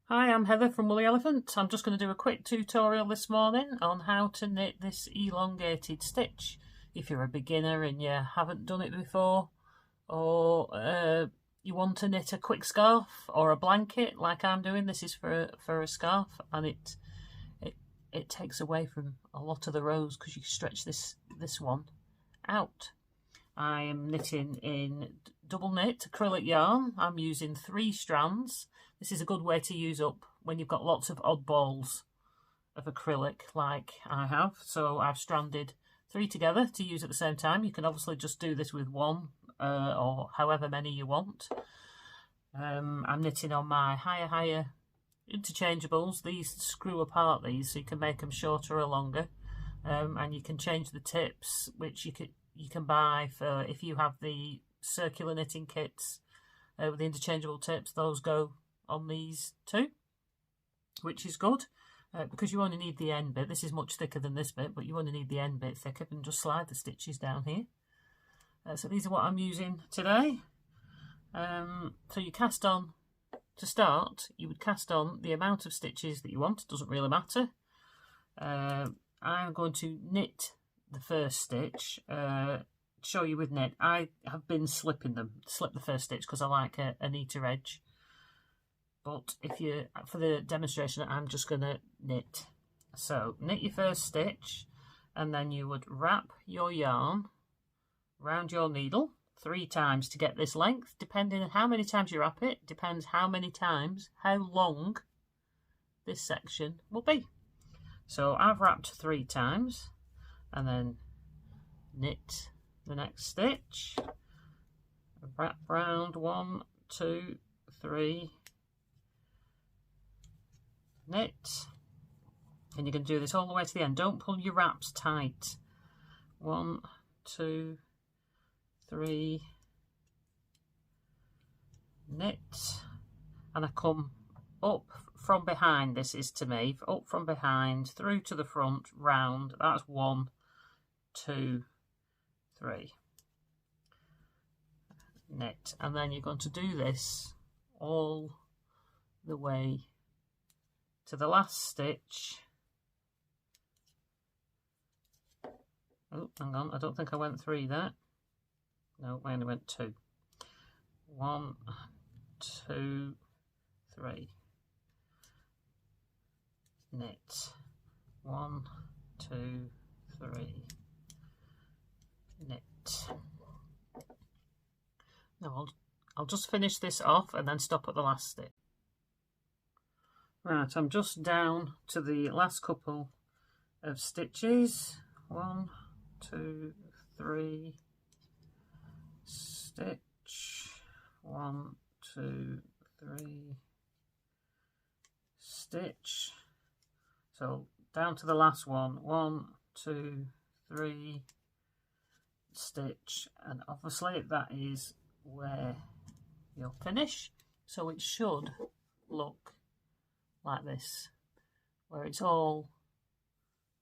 Hi, I'm Heather from Woolly Elephant. I'm just going to do a quick tutorial this morning on how to knit this elongated stitch. If you're a beginner and you haven't done it before, or you want to knit a quick scarf or a blanket like I'm doing, this is for a scarf, and it takes away from a lot of the rows because you can stretch this one out. I am knitting in double knit acrylic yarn. I'm using 3 strands. This is a good way to use up when you've got lots of odd balls of acrylic like I have. So I've stranded 3 together to use at the same time. You can obviously just do this with 1 or however many you want. I'm knitting on my higher interchangeables. These screw apart these, so you can make them shorter or longer. And you can change the tips, which you can buy for if you have the circular knitting kits with the interchangeable tips. Those go on these too, which is good because you only need the end bit. This is much thicker than this bit, but you only need the end bit thicker, and just slide the stitches down here. So these are what I'm using today. So you cast on, to start, you would cast on the amount of stitches that you want. It doesn't really matter. I'm going to knit the first stitch, show you with knit. I have been slipping them, slip the first stitch because I like a neater edge. But if you, for the demonstration, I'm just going to knit. So knit your first stitch, and then you would wrap your yarn around your needle 3 times to get this length. Depending on how many times you wrap it, depends how long this section will be. So I've wrapped 3 times, and then knit the next stitch, wrap round 1, 2, 3, knit, and you can do this all the way to the end. Don't pull your wraps tight. 1, 2, 3, knit, and I come up from behind. This is to me, up from behind, through to the front, round. That's 1, 2, 3. Knit, and then you're going to do this all the way to the last stitch. Oh, hang on, I don't think I went 3 there. No, I only went 2. 1, 2, 3. Knit. 1, 2, 3. Knit. Now I'll just finish this off and then stop at the last stitch. Right, I'm just down to the last couple of stitches. 1, 2, 3. Stitch. 1, 2, 3. Stitch. So down to the last one. 1, 2, 3. Stitch, and obviously that is where you'll finish. So it should look like this, where it's all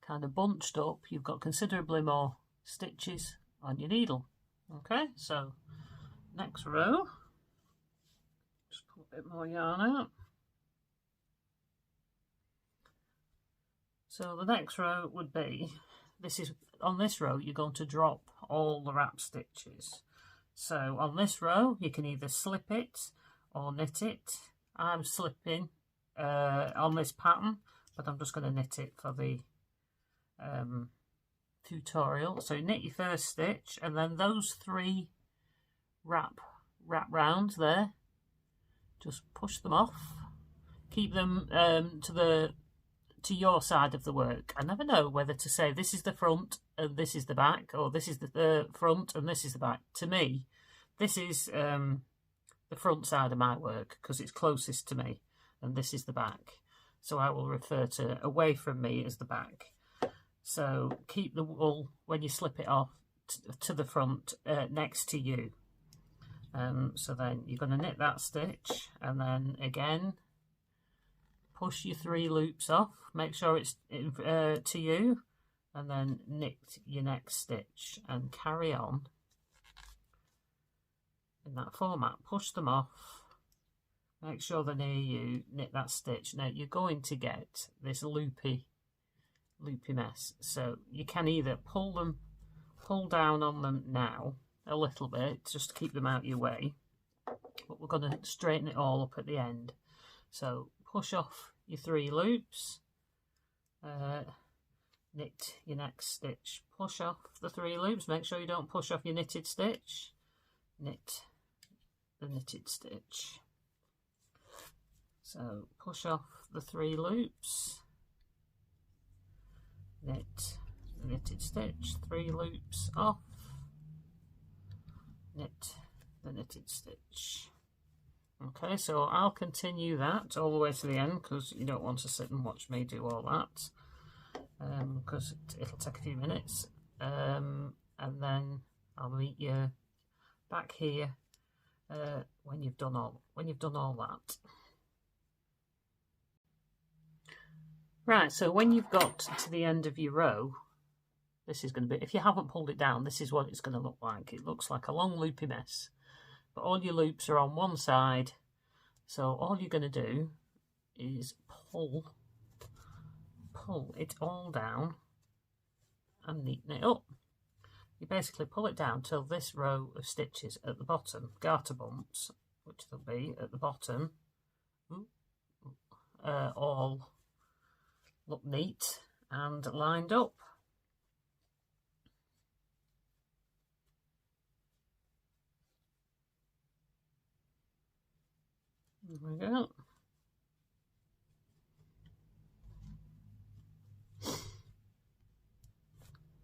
kind of bunched up. You've got considerably more stitches on your needle. Okay, so next row, just pull a bit more yarn out. So the next row would be, this is, on this row you're going to drop all the wrap stitches. So on this row you can either slip it or knit it. I'm slipping on this pattern, but I'm just going to knit it for the tutorial. So knit your first stitch, and then those 3 wrap rounds there, just push them off, keep them to your side of the work. I never know whether to say this is the front and this is the back, or this is the front and this is the back. To me, this is the front side of my work because it's closest to me, and this is the back. So I will refer to away from me as the back. So keep the wool, when you slip it off, to the front next to you. So then you're going to knit that stitch, and then again push your 3 loops off, make sure it's to you, and then knit your next stitch and carry on in that format. Push them off make sure they're near you, knit that stitch. Now you're going to get this loopy mess, so you can either pull down on them now a little bit just to keep them out your way, but we're going to straighten it all up at the end. So push off your 3 loops, knit your next stitch, push off the 3 loops, make sure you don't push off your knitted stitch, knit the knitted stitch. So push off the 3 loops, knit the knitted stitch, 3 loops off, knit the knitted stitch. Okay, so I'll continue that all the way to the end because you don't want to sit and watch me do all that, because it'll take a few minutes, and then I'll meet you back here when you've done all that. Right, so when you've got to the end of your row, this is going to be, if you haven't pulled it down, this is what it's going to look like. It looks like a long loopy mess, but all your loops are on one side, so all you're going to do is pull it all down and neaten it up. You basically pull it down till this row of stitches at the bottom, garter bumps, which there'll be at the bottom, all look neat and lined up. There we go.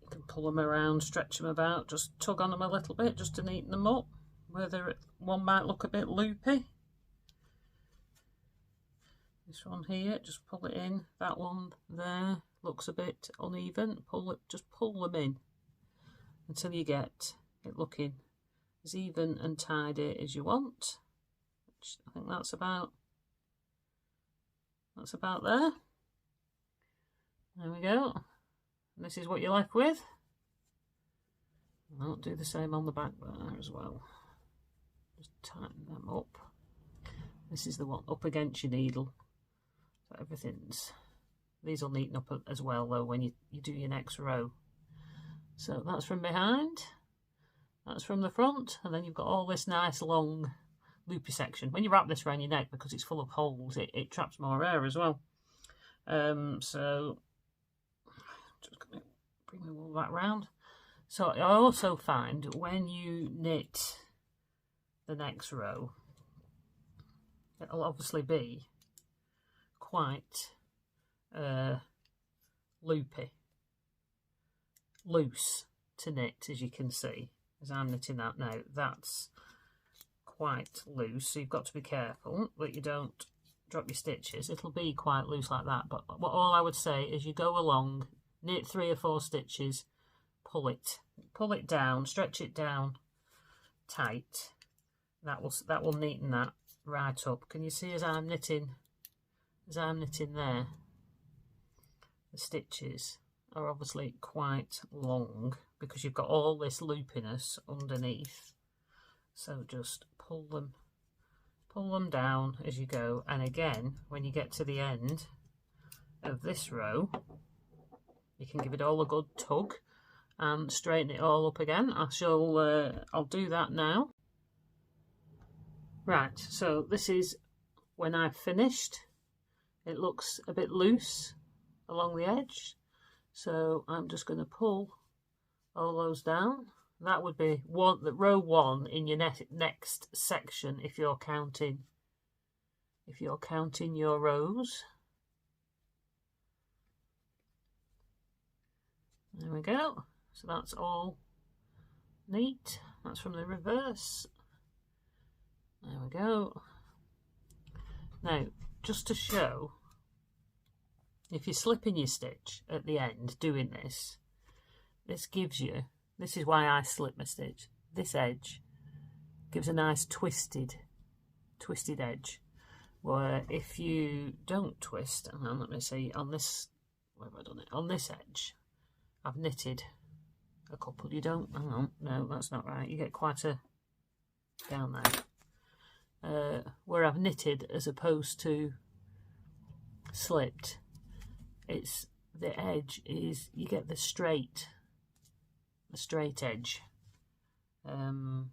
You can pull them around, stretch them about, just tug on them a little bit just to neaten them up, where one might look a bit loopy. This one here, just pull it in. That one there looks a bit uneven. Just pull them in until you get it looking as even and tidy as you want. Which I think that's about there. There we go. And this is what you're left with. I'll do the same on the back there as well. Just tighten them up. This is the one up against your needle. So these will neaten up as well though when you do your next row. So that's from behind, that's from the front, and then you've got all this nice long loopy section. When you wrap this around your neck, because it's full of holes, it traps more air as well. So just going to bring the wool back round. So I also find when you knit the next row, it'll obviously be quite loose to knit, as you can see. As I'm knitting that now, that's quite loose, so you've got to be careful that you don't drop your stitches. It'll be quite loose like that, but all I would say is you go along, knit 3 or 4 stitches, pull it down, stretch it down tight. That will neaten that right up. Can you see as I'm knitting there, the stitches are obviously quite long because you've got all this loopiness underneath. So just pull them down as you go, and again when you get to the end of this row, you can give it all a good tug and straighten it all up again. I'll do that now. Right, so this is when I've finished. It looks a bit loose along the edge, so I'm just going to pull all those down. That would be row 1 in your next section if you're counting your rows. There we go. So that's all neat. That's from the reverse. There we go. Now, just to show, if you're slipping your stitch at the end doing this, this is why I slip my stitch. This edge gives a nice twisted edge, where if you don't twist, hang on, let me see, on this, where have I done it? On this edge, I've knitted a couple. You don't, hang on, no, that's not right. You get quite a, down there. where I've knitted as opposed to slipped, it's the edge is, you get the straight edge, and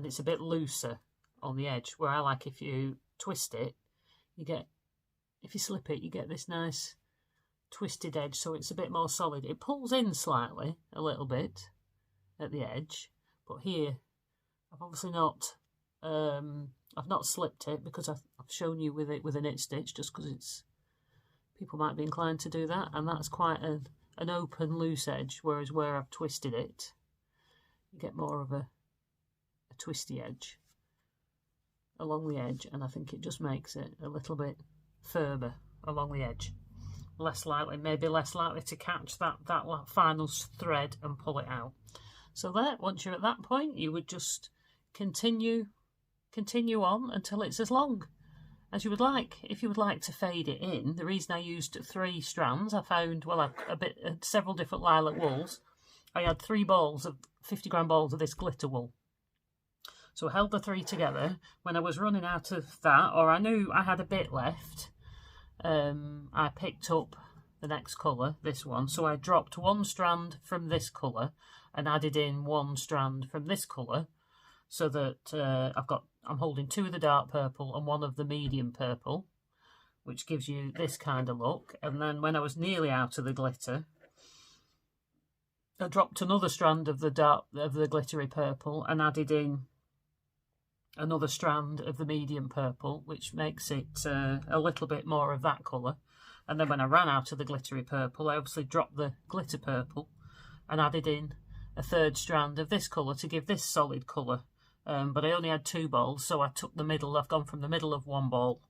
it's a bit looser on the edge, where I like, if you twist it, you get, if you slip it, you get this nice twisted edge, so it's a bit more solid. It pulls in slightly, a little bit at the edge, but here I've obviously not I've not slipped it, because I've shown you with it with a knit stitch, just because it's, people might be inclined to do that, and that's quite an open loose edge, whereas where I've twisted it, you get more of a twisty edge along the edge, and I think it just makes it a little bit firmer along the edge, less likely to catch that final thread and pull it out. So there, once you're at that point, you would just continue on until it's as long as you would like. If you would like to fade it in, the reason I used 3 strands, I found, well, several different lilac wools. I had 3 balls of 50-gram balls of this glitter wool. So I held the 3 together. When I was running out of that, or I knew I had a bit left, I picked up the next colour, this one. So I dropped 1 strand from this colour and added in 1 strand from this colour, so that I'm holding 2 of the dark purple and 1 of the medium purple, which gives you this kind of look. And then when I was nearly out of the glitter, I dropped another strand of the glittery purple and added in another strand of the medium purple, which makes it a little bit more of that colour. And then when I ran out of the glittery purple, I obviously dropped the glitter purple and added in a 3rd strand of this colour to give this solid colour. But I only had 2 balls, so I took the middle. I've gone from the middle of 1 ball.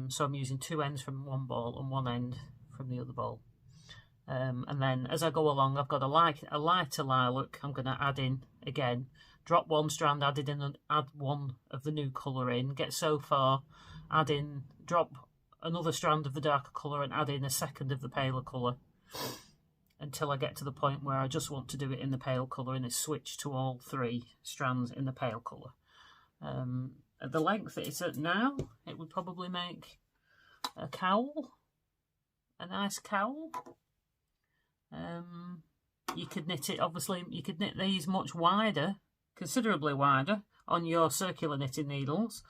So I'm using 2 ends from 1 ball and 1 end from the other ball. And then as I go along, I've got a lighter lilac. I'm going to add in again, drop 1 strand, add 1 of the new colour in, get so far, drop another strand of the darker colour and add in a 2nd of the paler colour, until I get to the point where I just want to do it in the pale colour, and it's switched to all 3 strands in the pale colour. At the length that it's at now, it would probably make a cowl, a nice cowl. You could knit it, obviously, you could knit these much wider, considerably wider, on your circular knitting needles,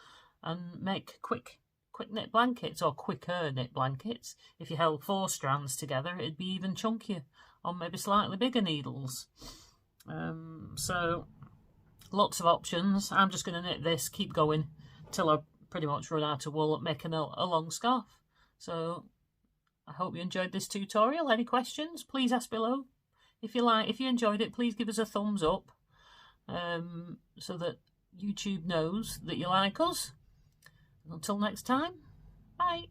and make quick knit blankets, or quicker knit blankets. If you held 4 strands together, it'd be even chunkier on maybe slightly bigger needles. So lots of options. I'm just going to knit this, keep going till I pretty much run out of wool, making a long scarf. So I hope you enjoyed this tutorial. Any questions, please ask below. If you enjoyed it, please give us a thumbs up, so that YouTube knows that you like us. Until next time, bye.